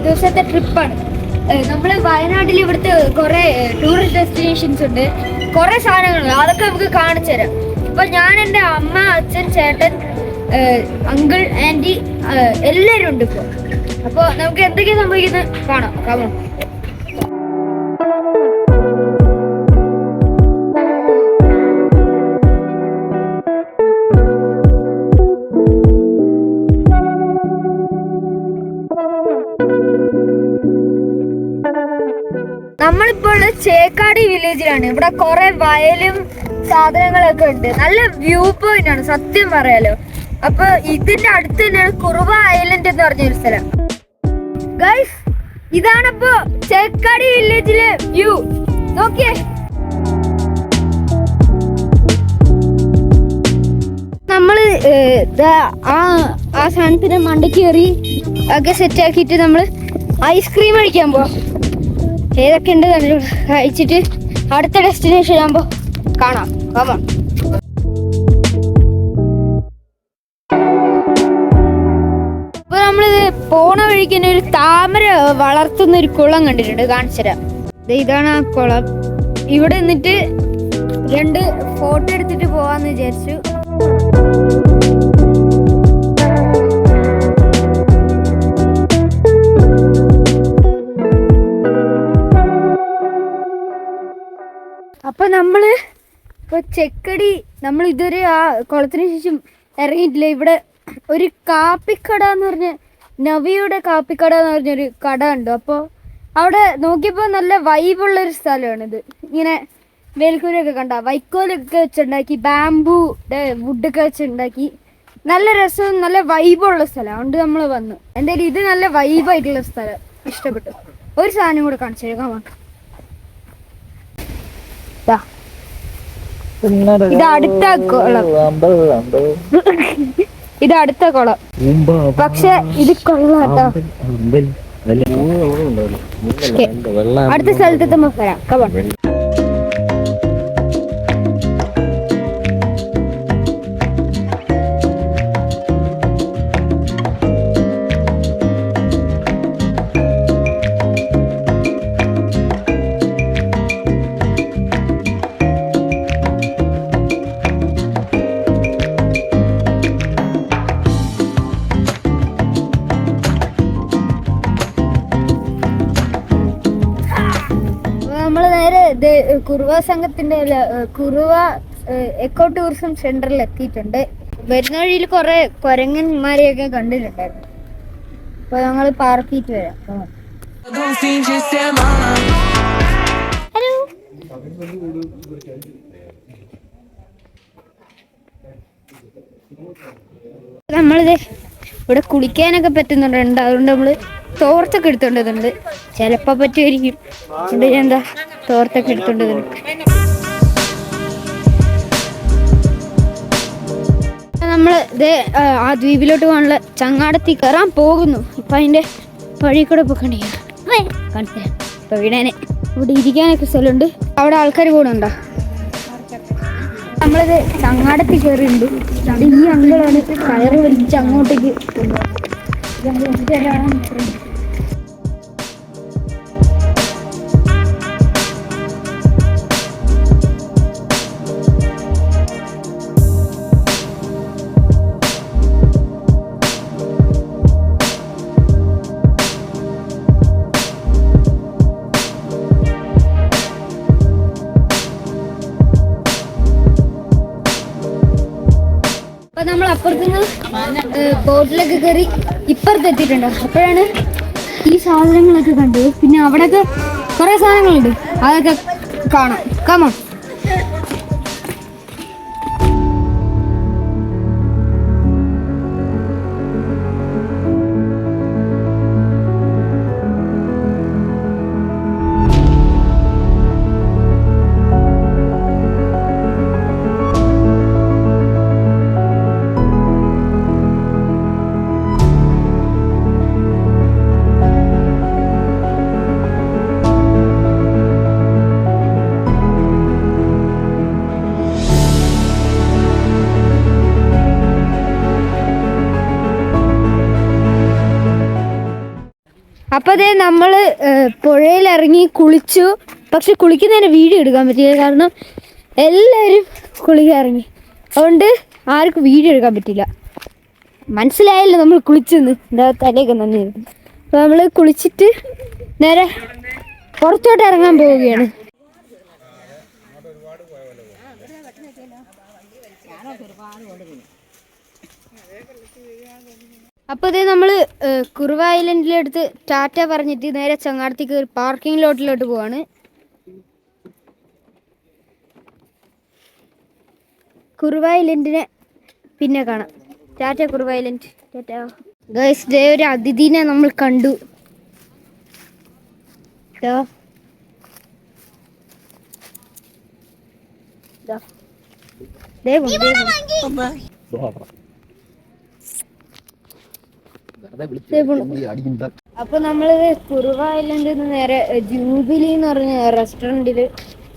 ദിവസത്തെ ട്രിപ്പാണ്. നമ്മൾ വയനാട്ടിൽ ഇവിടുത്തെ കുറെ ടൂറിസ്റ്റ് ഡെസ്റ്റിനേഷൻസ് ഉണ്ട്, കുറെ സാധനങ്ങളുണ്ട്, അതൊക്കെ നമുക്ക് കാണിച്ചു തരാം. അപ്പൊ ഞാൻ എൻ്റെ അമ്മ, അച്ഛൻ, ചേട്ടൻ, അങ്കിൾ, ആൻറ്റി എല്ലാവരും ഉണ്ട് ഇപ്പോൾ. അപ്പോൾ നമുക്ക് എന്തൊക്കെയാണ് സംഭവിക്കുന്നത് കാണാം. കാണാം. നമ്മളിപ്പോൾ ചേക്കാടി വില്ലേജിലാണ്. ഇവിടെ കുറെ വയലും സാധനങ്ങളൊക്കെ ഉണ്ട്. നല്ല വ്യൂ പോയിന്റ് ആണ് സത്യം പറയാലോ. അപ്പൊ ഇതിന്റെ അടുത്ത് തന്നെയാണ് കുറുവ ഐലൻഡ് എന്ന് പറഞ്ഞൊരു സ്ഥലം. ഗൈസ്, ഇതാണിപ്പോ ചേക്കാടി വില്ലേജിലെ വ്യൂ. നോക്കിയേ, നമ്മള് ആ സാധനത്തിന്റെ മണ്ടയ്ക്ക് കയറി ഒക്കെ സെറ്റ് ആക്കിയിട്ട് നമ്മള് ഐസ്ക്രീം കഴിക്കാൻ പോവാം. ഏതൊക്കെ ഉണ്ട് കഴിച്ചിട്ട് അടുത്ത ഡെസ്റ്റിനേഷൻ ആകുമ്പോ കാണാം. കാണാം. അപ്പൊ നമ്മളിത് പോണ വഴിക്ക് തന്നെ ഒരു താമര വളർത്തുന്ന ഒരു കുളം കണ്ടിട്ടുണ്ട്, കാണിച്ചു തരാം. ഇതാണ് ആ കുളം. ഇവിടെ നിന്നിട്ട് 2 ഫോട്ടോ എടുത്തിട്ട് പോവാന്ന് വിചാരിച്ചു. അപ്പൊ നമ്മള് ഇപ്പൊ ചെക്കടി നമ്മൾ ഇതുവരെ ആ കുളത്തിന് ശേഷം ഇറങ്ങിയിട്ടില്ല. ഇവിടെ ഒരു കാപ്പിക്കട എന്ന് പറഞ്ഞ, നവിയുടെ കാപ്പിക്കട എന്ന് പറഞ്ഞൊരു കട ഉണ്ട്. അപ്പോൾ അവിടെ നോക്കിയപ്പോൾ നല്ല വൈബുള്ളൊരു സ്ഥലമാണിത്. ഇങ്ങനെ വേൽക്കൂരൊക്കെ കണ്ട, വൈക്കോലൊക്കെ വെച്ചുണ്ടാക്കി, ബാംബൂടെ വുഡൊക്കെ വെച്ചുണ്ടാക്കി, നല്ല രസവും നല്ല വൈബുള്ള സ്ഥലം. അതുകൊണ്ട് നമ്മൾ വന്നു. എന്തായാലും ഇത് നല്ല വൈബായിട്ടുള്ള സ്ഥലം, ഇഷ്ടപ്പെട്ടു. ഒരു സാധനം കൂടെ കാണിച്ചു തരാം. ഇത് അടുത്ത കുളം, ഇത് അടുത്ത കുളം. പക്ഷെ ഇത് കൊള്ളാട്ടോ. അടുത്ത സ്ഥലത്തെത്തുമ്പോ വരാം. കമോൺ. നമ്മള് നേരെ കുറുവ സംഘത്തിന്റെ കുറുവ എക്കോ ടൂറിസം സെന്ററിൽ എത്തിയിട്ടുണ്ട്. വരുന്ന വഴിയിൽ കുറെ കുരങ്ങന്മാരെയൊക്കെ കണ്ടിട്ടുണ്ടായിരുന്നു. അപ്പൊ ഞങ്ങള് പാർക്കിട്ട് വരാം. ഹലോ. നമ്മളിത് ഇവിടെ കുളിക്കാനൊക്കെ പറ്റുന്നുണ്ട്. അതുകൊണ്ട് നമ്മള് തോർത്തൊക്കെ എടുത്തോണ്ടതുണ്ട്. ചിലപ്പോ പറ്റുമായിരിക്കും. അതുകൊണ്ട് ഞാൻ എന്താ തോർത്തൊക്കെ എടുത്തോണ്ടതുണ്ട്. നമ്മള് ഇതേ ആ ദ്വീപിലോട്ട് പോകാനുള്ള ചങ്ങാടത്തി കയറാൻ പോകുന്നു. ഇപ്പൊ അതിന്റെ വഴി കൂടെ പോക്കണ്ടേ കാണിച്ചു. ഇപ്പൊ വീടേനെ ഇവിടെ ഇരിക്കാനൊക്കെ സ്ഥലമുണ്ട്. അവിടെ ആൾക്കാർ കൂടെ ഉണ്ടോ? നമ്മളിത് ചങ്ങാടത്തി കയറിയിട്ടുണ്ട്. അത് ഈ അങ്കിളാണ് കയറ് വലിച്ച് അങ്ങോട്ടേക്ക് നമ്മൾ അപ്പുറത്തുനിന്ന് ബോട്ടിലൊക്കെ കയറി ഇപ്പുറത്തെത്തിയിട്ടുണ്ട്. അപ്പോഴാണ് ഈ സാധനങ്ങളൊക്കെ കണ്ടത്. പിന്നെ അവിടെയൊക്കെ കുറെ സാധനങ്ങളുണ്ട്, അതൊക്കെ കാണാം. കമോൺ. അപ്പൊ അതേ നമ്മള് പുഴയിലിറങ്ങി കുളിച്ചു. പക്ഷെ കുളിക്കുന്നതിന് വീഡിയോ എടുക്കാൻ പറ്റില്ല, കാരണം എല്ലാവരും കുളിക്കാൻ ഇറങ്ങി. അതുകൊണ്ട് ആർക്കും വീഡിയോ എടുക്കാൻ പറ്റില്ല. മനസ്സിലായല്ലോ നമ്മൾ കുളിച്ചെന്ന്, എന്താ തലയൊക്കെ നന്ദി. അപ്പൊ നമ്മള് കുളിച്ചിട്ട് നേരെ പുറത്തോട്ട് ഇറങ്ങാൻ പോവുകയാണ്. അപ്പോൾ ഇതേ നമ്മൾ കുറുവ ഐലൻഡിലെടുത്ത് ടാറ്റ പറഞ്ഞിട്ട് നേരെ ചങ്ങാടത്തേക്ക് ഒരു പാർക്കിംഗ് ലോട്ടിലോട്ട് പോവാണ്. കുറുവ ഐലൻഡിനെ പിന്നെ കാണാം. Tata Kuruva island, Tata guys. Day ഒരു അതിഥിനെ നമ്മൾ കണ്ടു. അപ്പൊ നമ്മള് കുറുവ ഐലൻഡിൽ നിന്ന് നേരെ ജൂബിലി എന്ന് പറഞ്ഞ റെസ്റ്റോറൻറ്റിൽ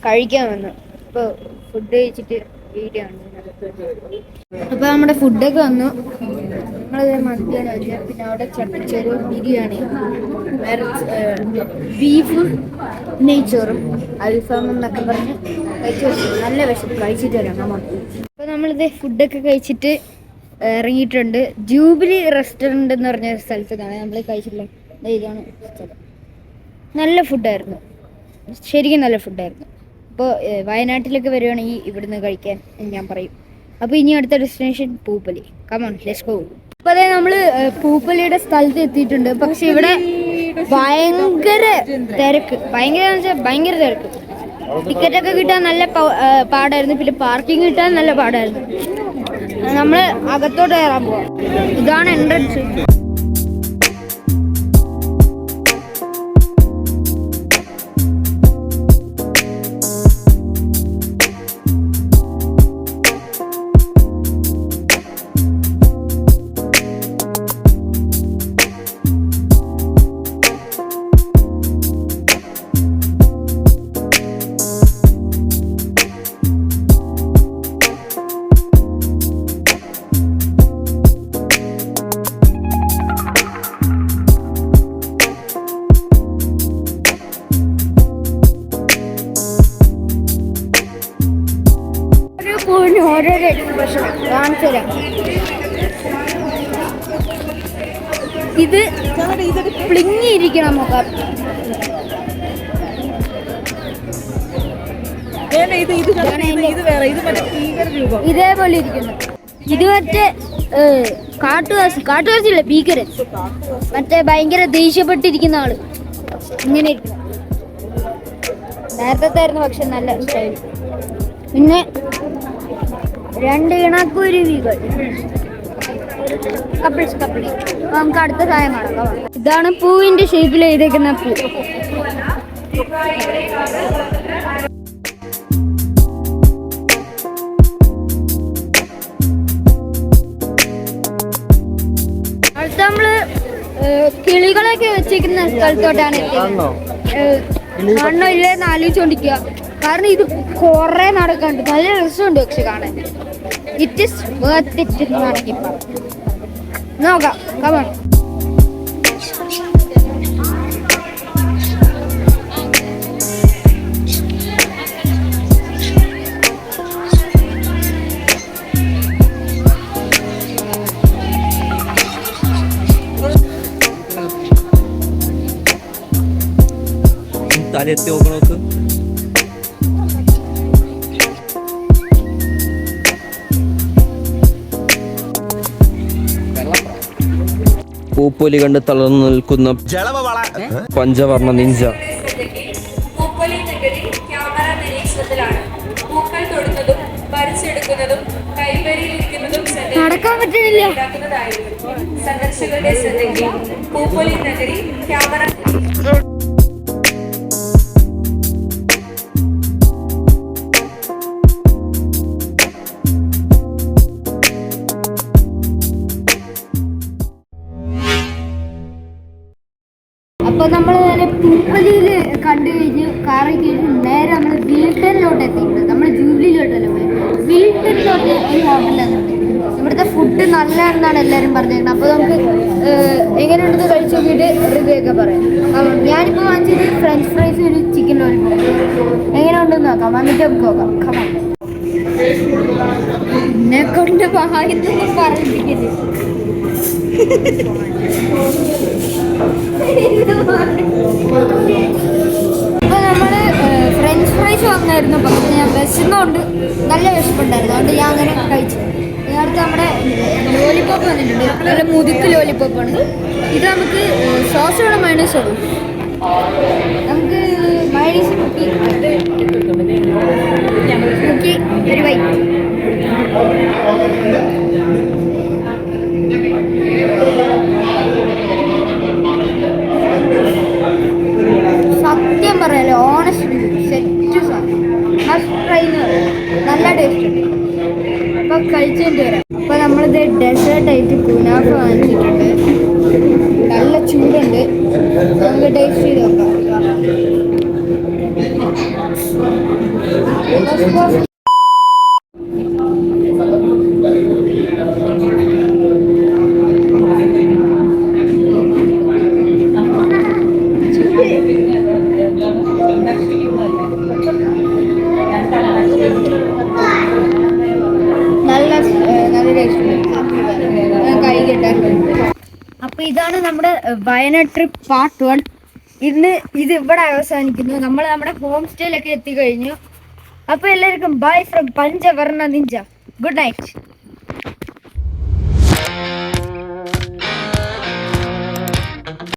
കഴിക്കാൻ വന്നു. ഇപ്പൊ ഫുഡ് കഴിച്ചിട്ട് വീഡിയോ ആണ്. അപ്പൊ നമ്മുടെ ഫുഡൊക്കെ വന്നു. നമ്മളത് മന്തിയാണ് കഴിച്ചത്. പിന്നെ അവിടെ ചട്ടിച്ചോറ്, ബിരിയാണി, ബീഫും നെയ്ച്ചോറും അൽഫാമും എന്നൊക്കെ പറഞ്ഞ് കഴിച്ചു. നല്ല വിശപ്പ്, കഴിച്ചിട്ട് വരാം നമ്മൾ. അപ്പൊ നമ്മളിത് ഫുഡൊക്കെ കഴിച്ചിട്ട് ഇറങ്ങിയിട്ടുണ്ട്. ജൂബിലി റെസ്റ്റോറൻറ്റ് എന്ന് പറഞ്ഞ സ്ഥലത്തേക്കാണ് നമ്മൾ കഴിച്ചിട്ടുള്ളത്. ഇതാണ് സ്ഥലം. നല്ല ഫുഡായിരുന്നു, ശരിക്കും നല്ല ഫുഡായിരുന്നു. അപ്പോൾ വയനാട്ടിലൊക്കെ വരുവാണെങ്കിൽ ഇവിടുന്ന് കഴിക്കാൻ ഞാൻ പറയും. അപ്പോൾ ഇനി അടുത്ത destination Pooppali. Come on let's go. അപ്പോൾ അതേ നമ്മൾ പൂപ്പലിയുടെ സ്ഥലത്ത് എത്തിയിട്ടുണ്ട്. പക്ഷെ ഇവിടെ ഭയങ്കര തിരക്ക്, ഭയങ്കര തിരക്ക്. ടിക്കറ്റൊക്കെ കിട്ടാൻ നല്ല പാടായിരുന്നു. പിന്നെ പാർക്കിംഗ് കിട്ടാൻ നല്ല പാടായിരുന്നു. നമ്മൾ അകത്തോട്ട് കയറാൻ പോവാം. ഇതാണ് എൻട്രൻസ്. ഓരോരോ എക്സ്പ്രഷൻ കാണിച്ചു തരാം. ഇത് പ്ലിങ്ങിയിരിക്കണം മുഖം. ഇതേപോലെ ഇരിക്കുന്നു. ഇത് മറ്റേ കാട്ടുവാസില്ല, ഭീകരൻ. മറ്റേ ഭയങ്കര ദേഷ്യപ്പെട്ടിരിക്കുന്ന ആള് ഇങ്ങനെ ഇരിക്കുന്നു. നേരത്തെ ആയിരുന്നു പക്ഷെ നല്ല സ്റ്റൈൽ. പിന്നെ രണ്ട് ഇണക്കുരുവികൾ, കപ്പിൾസ്. നമുക്ക് അടുത്ത സാധനം കാണാം. ഇതാണ് പൂവിന്റെ ഷേപ്പിൽ എഴുതിയേക്കുന്ന പൂ. അടുത്ത നമ്മള് കിളികളൊക്കെ വെച്ചിരിക്കുന്ന സ്ഥലത്തോട്ടാണ് എത്തിയത്. മണ്ണോ ഇല്ലെന്ന് ആലോചിച്ചോണ്ടിരിക്കുക, കാരണം ഇത് കുറെ നടക്കാണ്ട് നല്ല രസമുണ്ട്. പക്ഷെ കാണാൻ ഇറ്റ് ഈസ് വർത്ത് ഇറ്റ് എന്നാണെങ്കിൽ നോക്കാം. കമോൺ. തലയെത്തി നോക്കണോക്ക്. പൂപ്പൊലി കണ്ട് തളർന്നു നിൽക്കുന്ന പഞ്ചവർണ്ണ നിഞ്ച. പൂപ്പൊലി നഗരി ക്യാമറ നിരീക്ഷണത്തിലാണ്. പൂക്കൾ തൊടുന്നതും പറിച്ചെടുക്കുന്നതും കൈവരിയിരിക്കുന്നതും ഉണ്ടാക്കുന്നതായിരുന്നു. സന്ദർശകരുടെ ശ്രദ്ധയ്ക്ക് പൂപ്പൊലി നഗരി ക്യാമറ. അപ്പോൾ നമ്മൾ നേരെ പൂപ്പലിയിൽ കണ്ടു കഴിഞ്ഞ് കാറിൽ കയറി നേരെ നമ്മൾ വിൽട്ടണിലോട്ട് എത്തിയിട്ടുണ്ട്. നമ്മൾ ജൂബിലിയിലോട്ടല്ല പോയി, വിൽട്ടണിലോട്ട് ഒരു ഹോട്ടലാണ്. ഇവിടുത്തെ ഫുഡ് നല്ലതാണെന്നാണ് എല്ലാവരും പറഞ്ഞിരിക്കുന്നത്. അപ്പോൾ നമുക്ക് എങ്ങനെയുണ്ടെന്ന് കഴിച്ചു നോക്കിയിട്ട് റിവ്യൂ ഒക്കെ പറയാം. അപ്പം ഞാനിപ്പോൾ വാങ്ങിച്ചത് ഫ്രഞ്ച് ഫ്രൈസ് ഒരു ചിക്കൻ ലോലിപോപ്പ്. എങ്ങനെ ഉണ്ടെന്ന് നോക്കാം, വന്നിട്ട് നമുക്ക് നോക്കാം. കമാ എന്നെ കൊണ്ട് വായിന്നൊന്നും പറഞ്ഞിരിക്കരുത്. ഇപ്പൊ നമ്മള് ഫ്രഞ്ച് ഫ്രൈസ് വാങ്ങായിരുന്നു, പക്ഷെ ഞാൻ വിശന്നുകൊണ്ട് നല്ല വിശപ്പുണ്ടായിരുന്നു, അതുകൊണ്ട് ഞാൻ അങ്ങനെ കഴിച്ചു. അടുത്ത് നമ്മുടെ ലോലിപോപ്പ് വന്നിട്ടുണ്ട്, നല്ല മുതുക്ക് ലോലിപോപ്പാണ്. ഇത് നമുക്ക് സോസ് വേണം, മയണീസ് വേണം. നമുക്ക് മയണീസ് മുക്കി ഒരു വൈറ്റ്. സത്യം പറയാലോ, ഓണസ്റ്റ് സെറ്റ് മസ്റ്റ് ട്രൈ എന്ന് പറയാം. നല്ല ടേസ്റ്റ് ഉണ്ട്. അപ്പൊ കഴിച്ചിട്ട് വരാം. അപ്പൊ നമ്മളിത് ഡെസേർട്ട് ആയിട്ട് കുനാഫ വാങ്ങിച്ചിട്ടുണ്ട്. നല്ല ചൂടുണ്ട്, നമുക്ക് ടേസ്റ്റ് ചെയ്ത് നോക്കാം. നല്ല ടേസ്റ്റ് കഴിക്കട്ടെ. അപ്പൊ ഇതാണ് നമ്മുടെ വയനാട് ട്രിപ്പ് പാർട്ട് 1. ഇന്ന് ഇത് ഇവിടെ അവസാനിക്കുന്നു. നമ്മൾ നമ്മുടെ ഹോം സ്റ്റേയിലൊക്കെ എത്തിക്കഴിഞ്ഞു. അപ്പൊ എല്ലാവർക്കും bye from Panchavarna ninja. Good night.